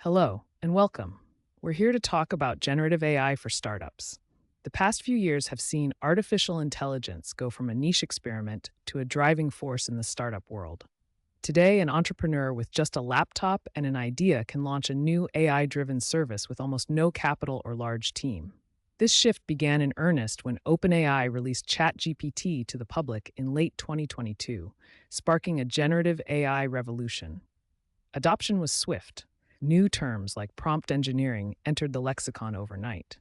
Hello, and welcome. We're here to talk about generative AI for startups. The past few years have seen artificial intelligence go from a niche experiment to a driving force in the startup world. Today, an entrepreneur with just a laptop and an idea can launch a new AI driven service with almost no capital or large team. This shift began in earnest when OpenAI released ChatGPT to the public in late 2022, sparking a generative AI revolution. Adoption was swift. New terms like prompt engineering entered the lexicon overnight.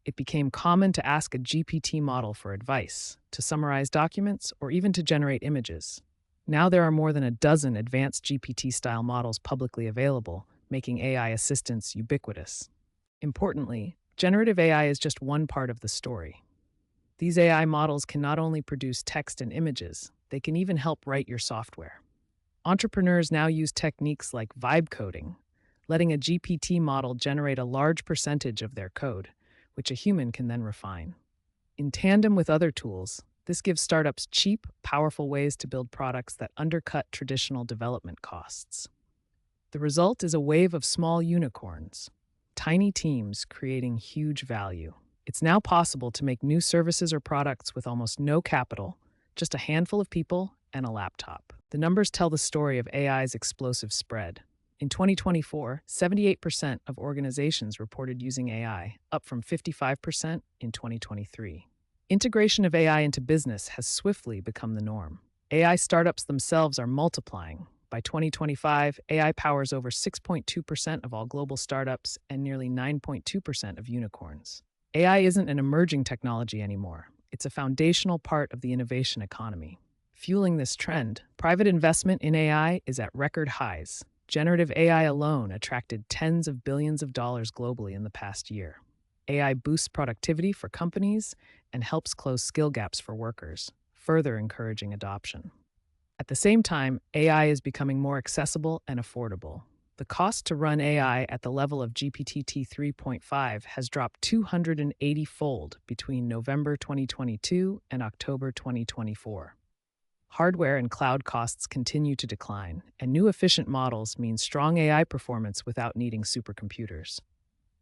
It became common to ask a GPT model for advice, to summarize documents, or even to generate images. Now there are more than a dozen advanced GPT-style models publicly available, making AI assistants ubiquitous. Importantly, generative AI is just one part of the story. These AI models can not only produce text and images, they can even help write your software. Entrepreneurs now use techniques like vibe coding, letting a GPT model generate a large percentage of their code, which a human can then refine. In tandem with other tools, this gives startups cheap, powerful ways to build products that undercut traditional development costs. The result is a wave of small unicorns, tiny teams creating huge value. It's now possible to make new services or products with almost no capital, just a handful of people and a laptop. The numbers tell the story of AI's explosive spread. In 2024, 78% of organizations reported using AI, up from 55% in 2023. Integration of AI into business has swiftly become the norm. AI startups themselves are multiplying. By 2025, AI powers over 6.2% of all global startups and nearly 9.2% of unicorns. AI isn't an emerging technology anymore. It's a foundational part of the innovation economy. Fueling this trend, private investment in AI is at record highs. Generative AI alone attracted tens of billions of dollars globally in the past year. AI boosts productivity for companies and helps close skill gaps for workers, further encouraging adoption. At the same time, AI is becoming more accessible and affordable. The cost to run AI at the level of GPT 3.5 has dropped 280-fold between November 2022 and October 2024. Hardware and cloud costs continue to decline, and new efficient models mean strong AI performance without needing supercomputers.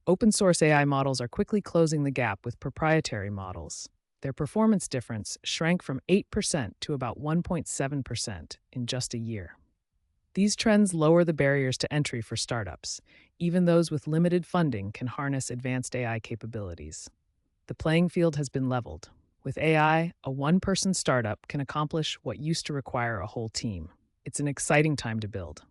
Open source AI models are quickly closing the gap with proprietary models. Their performance difference shrank from 8% to about 1.7% in just a year. These trends lower the barriers to entry for startups. Even those with limited funding can harness advanced AI capabilities. The playing field has been leveled. With AI, a one-person startup can accomplish what used to require a whole team. It's an exciting time to build.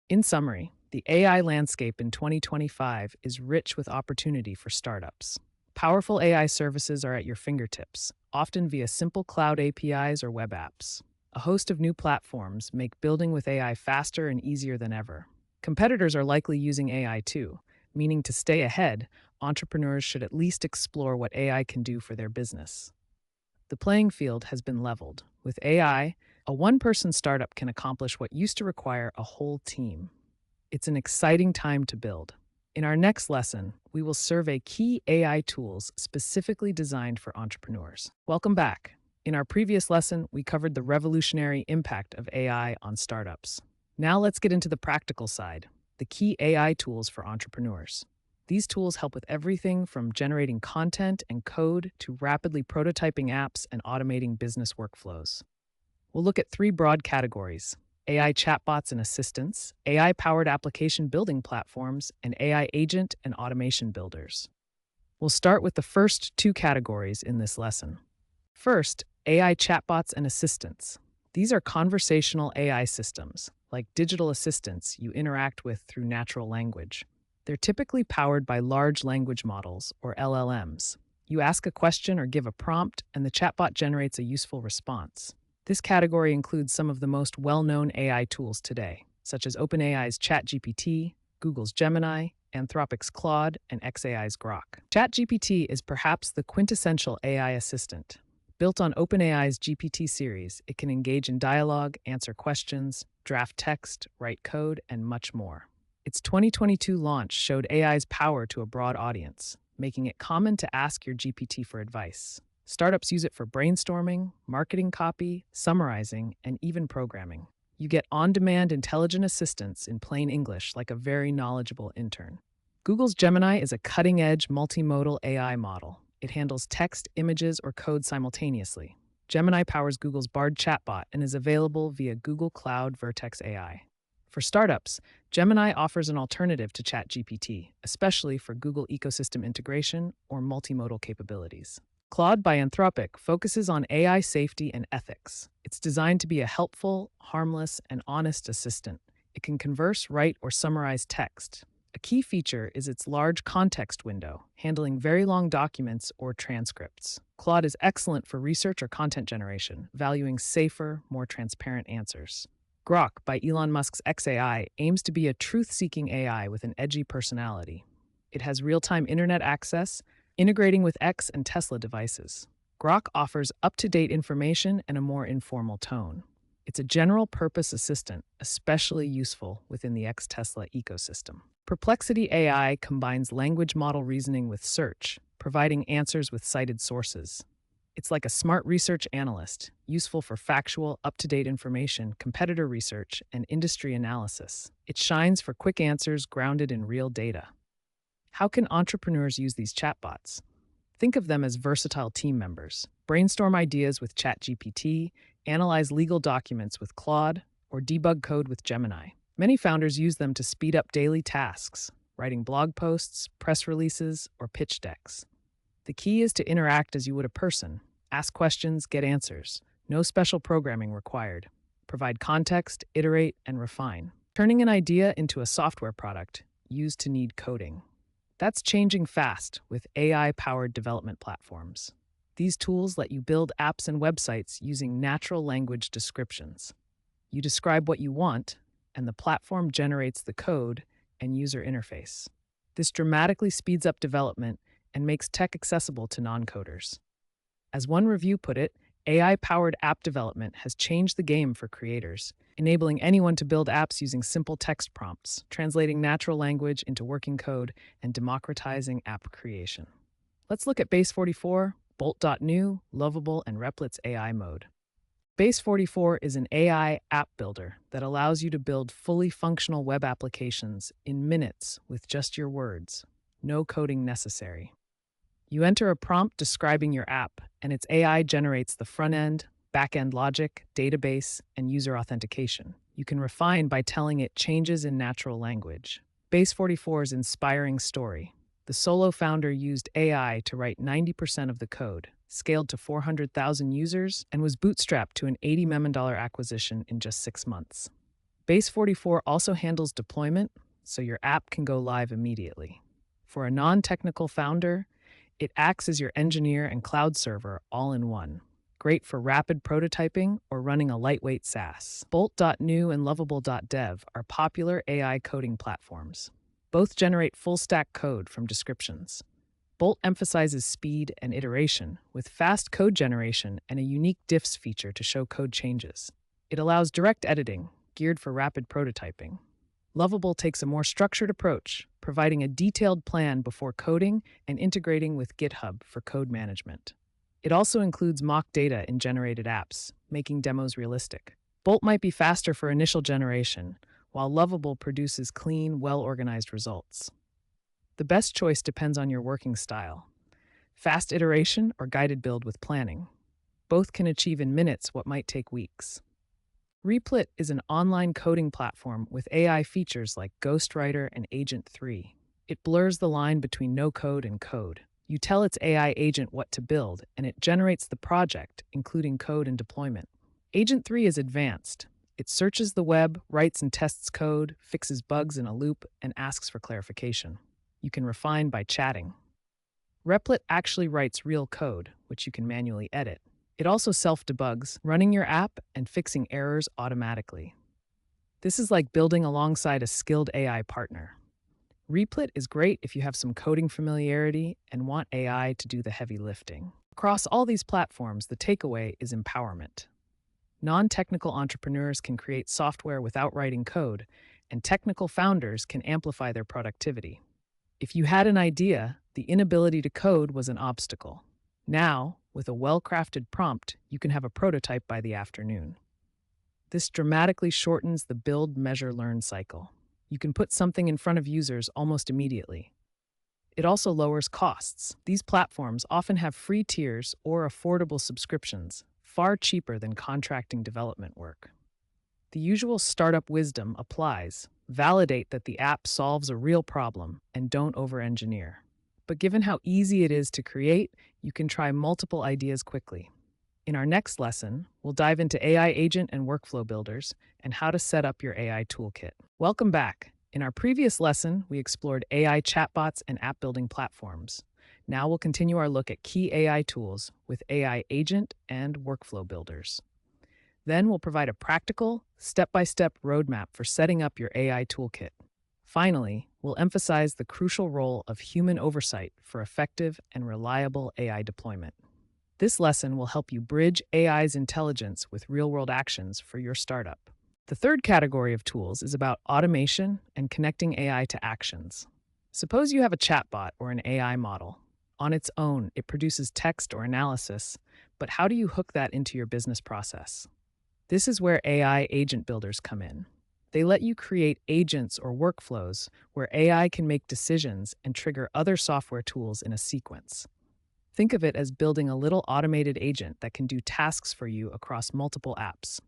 In summary, the AI landscape in 2025 is rich with opportunity for startups. Powerful AI services are at your fingertips, often via simple cloud APIs or web apps. A host of new platforms make building with AI faster and easier than ever. Competitors are likely using AI too, meaning to stay ahead, entrepreneurs should at least explore what AI can do for their business. The playing field has been leveled. With AI, a one-person startup can accomplish what used to require a whole team. It's an exciting time to build. In our next lesson, we will survey key AI tools specifically designed for entrepreneurs. Welcome back. In our previous lesson, we covered the revolutionary impact of AI on startups. Now let's get into the practical side, the key AI tools for entrepreneurs. These tools help with everything from generating content and code to rapidly prototyping apps and automating business workflows. We'll look at three broad categories: AI chatbots and assistants, AI-powered application building platforms, and AI agent and automation builders. We'll start with the first two categories in this lesson. First, AI chatbots and assistants. These are conversational AI systems, like digital assistants you interact with through natural language. They're typically powered by large language models, or LLMs. You ask a question or give a prompt, and the chatbot generates a useful response. This category includes some of the most well-known AI tools today, such as OpenAI's ChatGPT, Google's Gemini, Anthropic's Claude, and xAI's Grok. ChatGPT is perhaps the quintessential AI assistant. Built on OpenAI's GPT series, it can engage in dialogue, answer questions, draft text, write code, and much more. Its 2022 launch showed AI's power to a broad audience, making it common to ask your GPT for advice. Startups use it for brainstorming, marketing copy, summarizing, and even programming. You get on-demand intelligent assistance in plain English like a very knowledgeable intern. Google's Gemini is a cutting-edge multimodal AI model. It handles text, images, or code simultaneously. Gemini powers Google's Bard chatbot and is available via Google Cloud Vertex AI. For startups, Gemini offers an alternative to ChatGPT, especially for Google ecosystem integration or multimodal capabilities. Claude by Anthropic focuses on AI safety and ethics. It's designed to be a helpful, harmless, and honest assistant. It can converse, write, or summarize text. A key feature is its large context window, handling very long documents or transcripts. Claude is excellent for research or content generation, valuing safer, more transparent answers. Grok by Elon Musk's xAI aims to be a truth-seeking AI with an edgy personality. It has real-time internet access, integrating with X and Tesla devices. Grok offers up-to-date information and a more informal tone. It's a general-purpose assistant, especially useful within the X-Tesla ecosystem. Perplexity AI combines language model reasoning with search, providing answers with cited sources. It's like a smart research analyst, useful for factual, up-to-date information, competitor research, and industry analysis. It shines for quick answers grounded in real data. How can entrepreneurs use these chatbots? Think of them as versatile team members. Brainstorm ideas with ChatGPT, analyze legal documents with Claude, or debug code with Gemini. Many founders use them to speed up daily tasks, writing blog posts, press releases, or pitch decks. The key is to interact as you would a person. Ask questions, get answers. No special programming required. Provide context, iterate, and refine. Turning an idea into a software product used to need coding. That's changing fast with AI-powered development platforms. These tools let you build apps and websites using natural language descriptions. You describe what you want, and the platform generates the code and user interface. This dramatically speeds up development and makes tech accessible to non-coders. As one review put it, AI-powered app development has changed the game for creators, enabling anyone to build apps using simple text prompts, translating natural language into working code, and democratizing app creation. Let's look at Base44, Bolt.new, Lovable, and Replit's AI mode. Base44 is an AI app builder that allows you to build fully functional web applications in minutes with just your words. No coding necessary. You enter a prompt describing your app, and its AI generates the front-end, back-end logic, database, and user authentication. You can refine by telling it changes in natural language. Base44's inspiring story. The solo founder used AI to write 90% of the code, scaled to 400,000 users, and was bootstrapped to an $80 million acquisition in just 6 months. Base44 also handles deployment, so your app can go live immediately. For a non-technical founder, it acts as your engineer and cloud server all in one. Great for rapid prototyping or running a lightweight SaaS. Bolt.new and Lovable.dev are popular AI coding platforms. Both generate full-stack code from descriptions. Bolt emphasizes speed and iteration, with fast code generation and a unique diffs feature to show code changes. It allows direct editing, geared for rapid prototyping. Lovable takes a more structured approach, providing a detailed plan before coding and integrating with GitHub for code management. It also includes mock data in generated apps, making demos realistic. Bolt might be faster for initial generation, while Lovable produces clean, well-organized results. The best choice depends on your working style. Fast iteration or guided build with planning. Both can achieve in minutes what might take weeks. Replit is an online coding platform with AI features like Ghostwriter and Agent 3. It blurs the line between no code and code. You tell its AI agent what to build, and it generates the project, including code and deployment. Agent 3 is advanced. It searches the web, writes and tests code, fixes bugs in a loop, and asks for clarification. You can refine by chatting. Replit actually writes real code, which you can manually edit. It also self-debugs, running your app and fixing errors automatically. This is like building alongside a skilled AI partner. Replit is great if you have some coding familiarity and want AI to do the heavy lifting. Across all these platforms, the takeaway is empowerment. Non-technical entrepreneurs can create software without writing code, and technical founders can amplify their productivity. If you had an idea, the inability to code was an obstacle. Now, with a well-crafted prompt, you can have a prototype by the afternoon. This dramatically shortens the build, measure, learn cycle. You can put something in front of users almost immediately. It also lowers costs. These platforms often have free tiers or affordable subscriptions, far cheaper than contracting development work. The usual startup wisdom applies. Validate that the app solves a real problem and don't over-engineer. But given how easy it is to create, you can try multiple ideas quickly. In our next lesson, we'll dive into AI agent and workflow builders and how to set up your AI toolkit. Welcome back. In our previous lesson, we explored AI chatbots and app building platforms. Now we'll continue our look at key AI tools with AI agent and workflow builders. Then we'll provide a practical, step-by-step roadmap for setting up your AI toolkit. Finally, we'll emphasize the crucial role of human oversight for effective and reliable AI deployment. This lesson will help you bridge AI's intelligence with real-world actions for your startup. The third category of tools is about automation and connecting AI to actions. Suppose you have a chatbot or an AI model. On its own, it produces text or analysis, but how do you hook that into your business process? This is where AI agent builders come in. They let you create agents or workflows where AI can make decisions and trigger other software tools in a sequence. Think of it as building a little automated agent that can do tasks for you across multiple apps.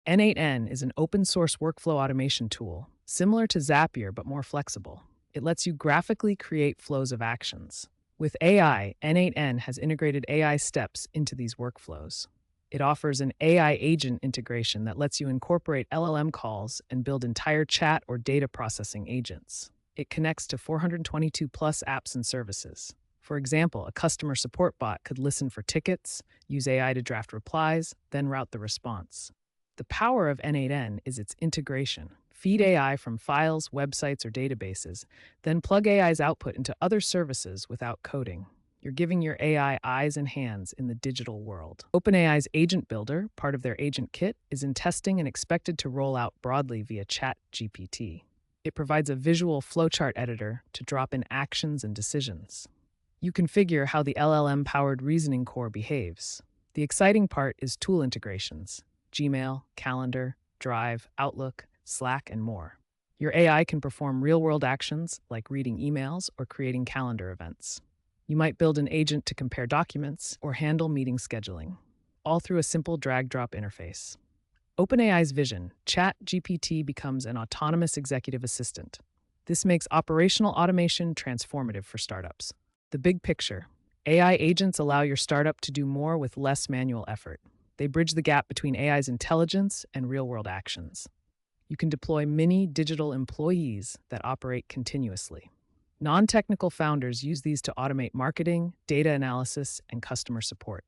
N8N is an open-source workflow automation tool, similar to Zapier but more flexible. It lets you graphically create flows of actions. With AI, N8N has integrated AI steps into these workflows. It offers an AI agent integration that lets you incorporate LLM calls and build entire chat or data processing agents. It connects to 422 plus apps and services. For example, a customer support bot could listen for tickets, use AI to draft replies, then route the response. The power of N8N is its integration. Feed AI from files, websites, or databases, then plug AI's output into other services without coding. You're giving your AI eyes and hands in the digital world. OpenAI's Agent Builder, part of their Agent Kit, is in testing and expected to roll out broadly via ChatGPT. It provides a visual flowchart editor to drop in actions and decisions. You configure how the LLM-powered reasoning core behaves. The exciting part is tool integrations: Gmail, Calendar, Drive, Outlook, Slack, and more. Your AI can perform real-world actions like reading emails or creating calendar events. You might build an agent to compare documents or handle meeting scheduling, all through a simple drag-drop interface. OpenAI's vision: ChatGPT becomes an autonomous executive assistant. This makes operational automation transformative for startups. The big picture: AI agents allow your startup to do more with less manual effort. They bridge the gap between AI's intelligence and real-world actions. You can deploy mini digital employees that operate continuously. Non-technical founders use these to automate marketing, data analysis, and customer support.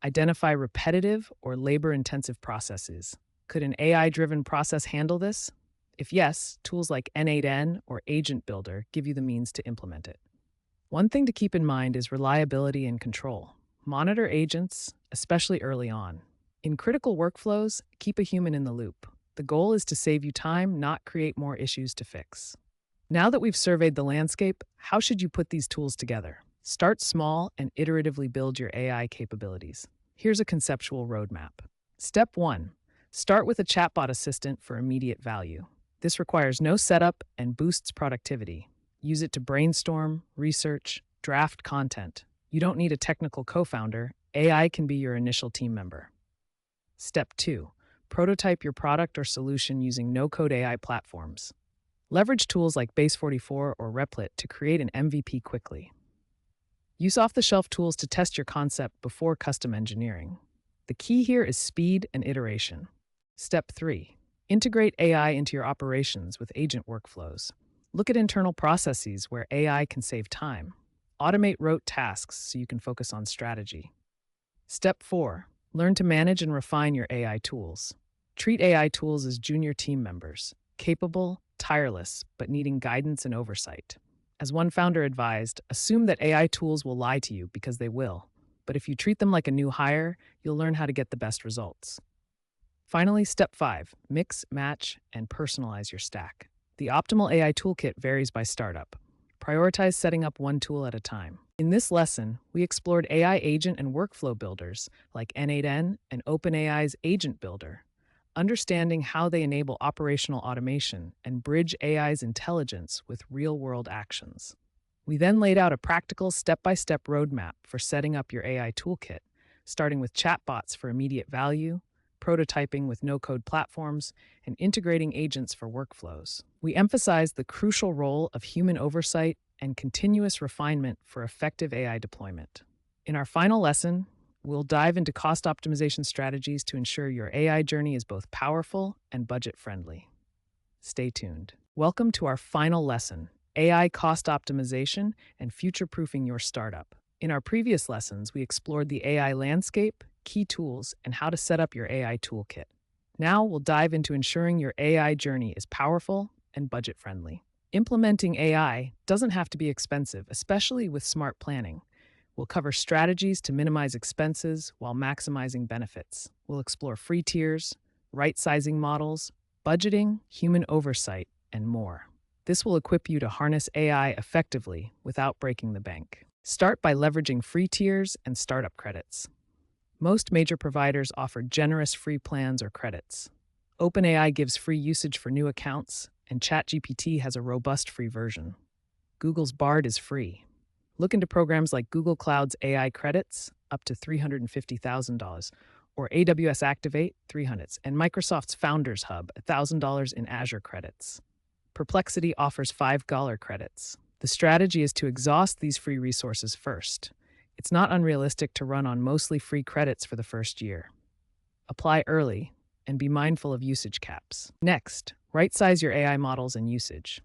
Identify repetitive or labor-intensive processes. Could an AI-driven process handle this? If yes, tools like N8N or Agent Builder give you the means to implement it. One thing to keep in mind is reliability and control. Monitor agents, especially early on. In critical workflows, keep a human in the loop. The goal is to save you time, not create more issues to fix. Now that we've surveyed the landscape, how should you put these tools together? Start small and iteratively build your AI capabilities. Here's a conceptual roadmap. Step 1. Start with a chatbot assistant for immediate value. This requires no setup and boosts productivity. Use it to brainstorm, research, draft content. You don't need a technical co-founder. AI can be your initial team member. Step 2. Prototype your product or solution using no-code AI platforms. Leverage tools like Base44 or Replit to create an MVP quickly. Use off-the-shelf tools to test your concept before custom engineering. The key here is speed and iteration. Step 3. Integrate AI into your operations with agent workflows. Look at internal processes where AI can save time. Automate rote tasks so you can focus on strategy. Step 4. Learn to manage and refine your AI tools. Treat AI tools as junior team members, capable, tireless, but needing guidance and oversight. As one founder advised, assume that AI tools will lie to you because they will. But if you treat them like a new hire, you'll learn how to get the best results. Finally, step 5, mix, match, and personalize your stack. The optimal AI toolkit varies by startup. Prioritize setting up one tool at a time. In this lesson, we explored AI agent and workflow builders like N8N and OpenAI's Agent Builder. understanding how they enable operational automation and bridge AI's intelligence with real world actions. We then laid out a practical step by step roadmap for setting up your AI toolkit, starting with chatbots for immediate value, prototyping with no code platforms, and integrating agents for workflows. We emphasized the crucial role of human oversight and continuous refinement for effective AI deployment. In our final lesson, we'll dive into cost optimization strategies to ensure your AI journey is both powerful and budget friendly. Stay tuned. Welcome to our final lesson: AI cost optimization and future-proofing your startup. In our previous lessons, we explored the AI landscape, key tools, and how to set up your AI toolkit. Now we'll dive into ensuring your AI journey is powerful and budget-friendly. Implementing AI doesn't have to be expensive, especially with smart planning. We'll cover strategies to minimize expenses while maximizing benefits. We'll explore free tiers, right-sizing models, budgeting, human oversight, and more. This will equip you to harness AI effectively without breaking the bank. Start by leveraging free tiers and startup credits. Most major providers offer generous free plans or credits. OpenAI gives free usage for new accounts, and ChatGPT has a robust free version. Google's Bard is free. Look into programs like Google Cloud's AI credits, up to $350,000, or AWS Activate, $300, and Microsoft's Founders Hub, $1,000 in Azure credits. Perplexity offers $5 credits. The strategy is to exhaust these free resources first. It's not unrealistic to run on mostly free credits for the first year. Apply early and be mindful of usage caps. Next, right-size your AI models and usage.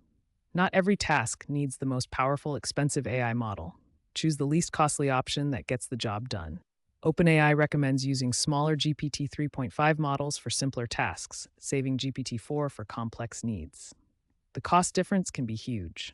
Not every task needs the most powerful, expensive AI model. Choose the least costly option that gets the job done. OpenAI recommends using smaller GPT 3.5 models for simpler tasks, saving GPT-4 for complex needs. The cost difference can be huge.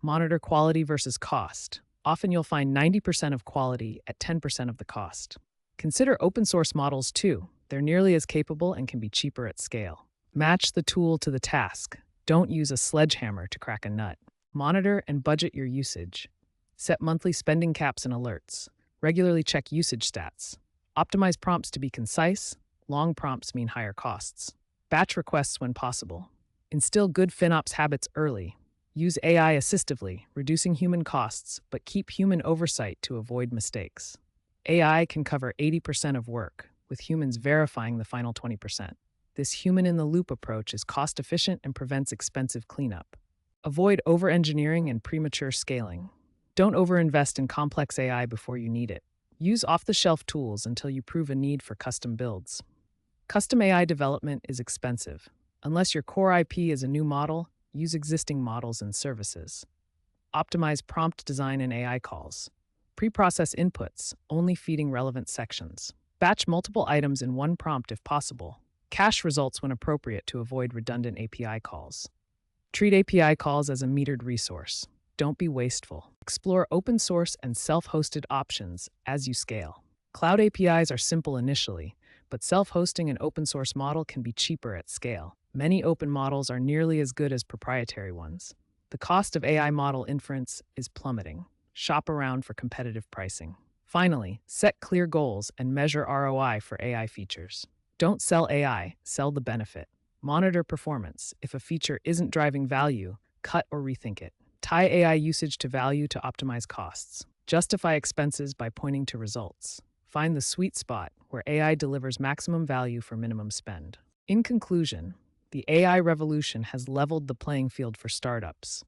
Monitor quality versus cost. Often you'll find 90% of quality at 10% of the cost. Consider open source models too. They're nearly as capable and can be cheaper at scale. Match the tool to the task. Don't use a sledgehammer to crack a nut. Monitor and budget your usage. Set monthly spending caps and alerts. Regularly check usage stats. Optimize prompts to be concise. Long prompts mean higher costs. Batch requests when possible. Instill good FinOps habits early. Use AI assistively, reducing human costs, but keep human oversight to avoid mistakes. AI can cover 80% of work, with humans verifying the final 20%. This human-in-the-loop approach is cost-efficient and prevents expensive cleanup. Avoid over-engineering and premature scaling. Don't overinvest in complex AI before you need it. Use off-the-shelf tools until you prove a need for custom builds. Custom AI development is expensive. Unless your core IP is a new model, use existing models and services. Optimize prompt design and AI calls. Pre-process inputs, only feeding relevant sections. Batch multiple items in one prompt if possible. Cache results when appropriate to avoid redundant API calls. Treat API calls as a metered resource. Don't be wasteful. Explore open source and self-hosted options as you scale. Cloud APIs are simple initially, but self-hosting an open source model can be cheaper at scale. Many open models are nearly as good as proprietary ones. The cost of AI model inference is plummeting. Shop around for competitive pricing. Finally, set clear goals and measure ROI for AI features. Don't sell AI, sell the benefit. Monitor performance. If a feature isn't driving value, cut or rethink it. Tie AI usage to value to optimize costs. Justify expenses by pointing to results. Find the sweet spot where AI delivers maximum value for minimum spend. In conclusion, the AI revolution has leveled the playing field for startups.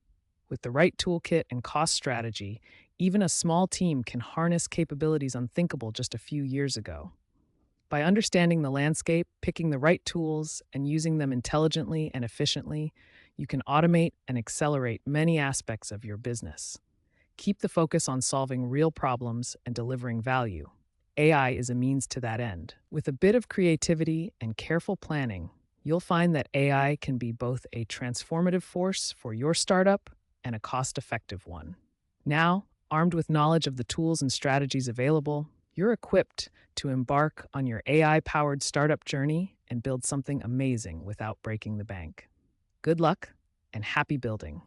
With the right toolkit and cost strategy, even a small team can harness capabilities unthinkable just a few years ago. By understanding the landscape, picking the right tools, and using them intelligently and efficiently, you can automate and accelerate many aspects of your business. Keep the focus on solving real problems and delivering value. AI is a means to that end. With a bit of creativity and careful planning, you'll find that AI can be both a transformative force for your startup and a cost-effective one. Now, armed with knowledge of the tools and strategies available, you're equipped to embark on your AI-powered startup journey and build something amazing without breaking the bank. Good luck and happy building.